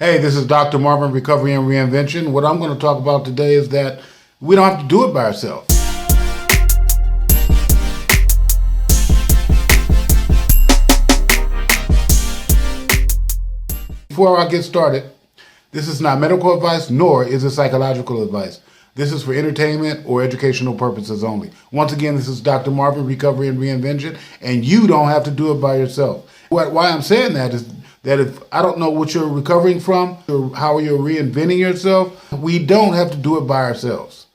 Hey, this is Dr. Marvin, Recovery and Reinvention. What I'm going to talk about today is that we don't have to do it by ourselves. Before I get started, this is not medical advice, nor is it psychological advice. This is for entertainment or educational purposes only. Once again, this is Dr. Marvin, Recovery and Reinvention, and you don't have to do it by yourself. Why I'm saying that is that if I don't know what you're recovering from or how you're reinventing yourself, we don't have to do it by ourselves.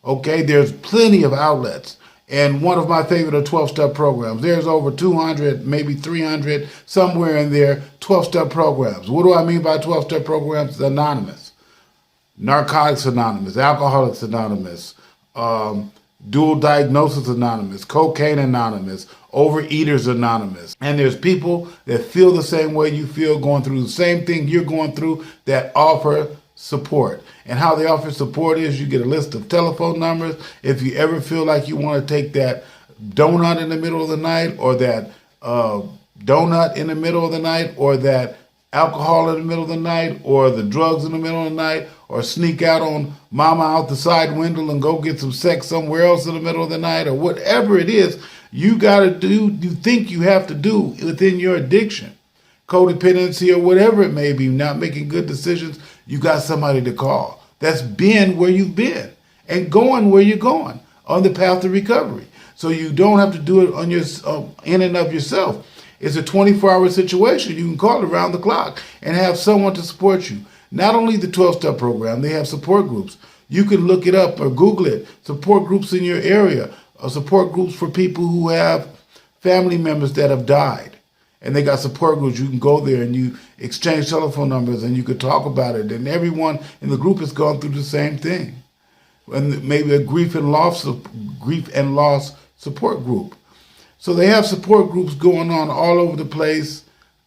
Okay, there's plenty of outlets. And one of my favorite are 12-step programs. There's over 200, maybe 300, somewhere in there, 12-step programs. What do I mean by 12-step programs? Anonymous. Narcotics Anonymous, Alcoholics Anonymous, Dual Diagnosis Anonymous, Cocaine Anonymous, Overeaters Anonymous. And there's people that feel the same way you feel, going through the same thing you're going through, that offer support. And how they offer support is you get a list of telephone numbers. If you ever feel like you want to take that donut in the middle of the night, or that donut in the middle of the night, or that alcohol in the middle of the night, or the drugs in the middle of the night, or sneak out on mama out the side window and go get some sex somewhere else in the middle of the night, or whatever it is you got to do, you think you have to do within your addiction, codependency, or whatever it may be, not making good decisions, you got somebody to call that's been where you've been and going where you're going on the path to recovery. So you don't have to do it on your in and of yourself. It's a 24-hour situation. You can call around the clock and have someone to support you. Not only the 12-step program, they have support groups. You can look it up or Google it. Support groups in your area, or support groups for people who have family members that have died. And they got support groups. You can go there and you exchange telephone numbers and you could talk about it. And everyone in the group has gone through the same thing. And maybe a grief and loss support group. So they have support groups going on all over the place.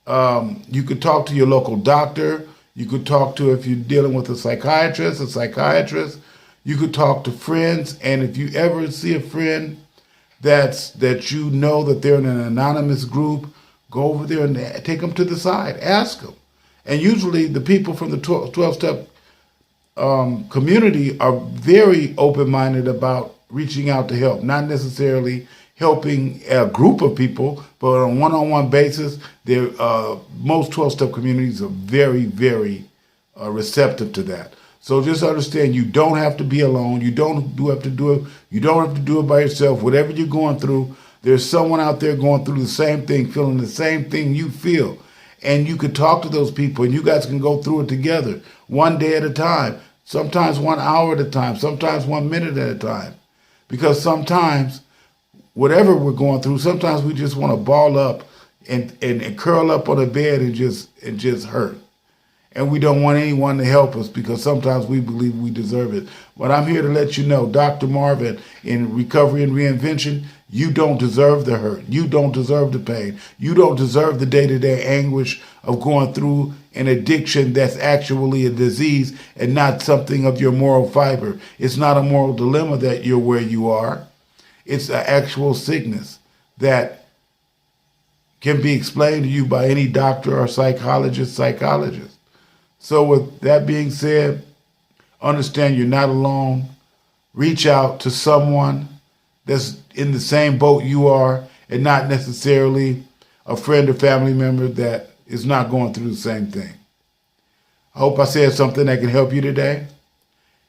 You could talk to your local doctor. You could talk to, if you're dealing with a psychiatrist. You could talk to friends. And if you ever see a friend that you know that they're in an anonymous group, go over there and take them to the side. Ask them. And usually the people from the 12-step community are very open-minded about reaching out to help, not necessarily helping a group of people, but on a one-on-one basis, most 12-step communities are very, very receptive to that. So just understand, you don't have to be alone. You don't have to do it by yourself. Whatever you're going through, there's someone out there going through the same thing, feeling the same thing you feel. And you can talk to those people, and you guys can go through it together, one day at a time, sometimes 1 hour at a time, sometimes 1 minute at a time. Because sometimes, whatever we're going through, sometimes we just want to ball up and curl up on a bed and just hurt. And we don't want anyone to help us because sometimes we believe we deserve it. But I'm here to let you know, Dr. Marvin, in Recovery and Reinvention, you don't deserve the hurt. You don't deserve the pain. You don't deserve the day-to-day anguish of going through an addiction that's actually a disease and not something of your moral fiber. It's not a moral dilemma that you're where you are. It's an actual sickness that can be explained to you by any doctor or psychologist. So with that being said, understand you're not alone. Reach out to someone that's in the same boat you are, and not necessarily a friend or family member that is not going through the same thing. I hope I said something that can help you today.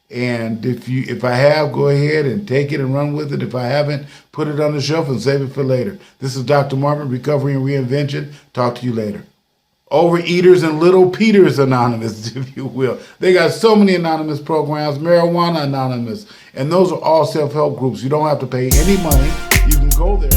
And if I have, go ahead and take it and run with it. If I haven't, put it on the shelf and save it for later. This is Dr. Marvin, Recovery and Reinvention. Talk to you later. Overeaters and Little Peters Anonymous, if you will. They got so many anonymous programs, Marijuana Anonymous, and those are all self-help groups. You don't have to pay any money. You can go there.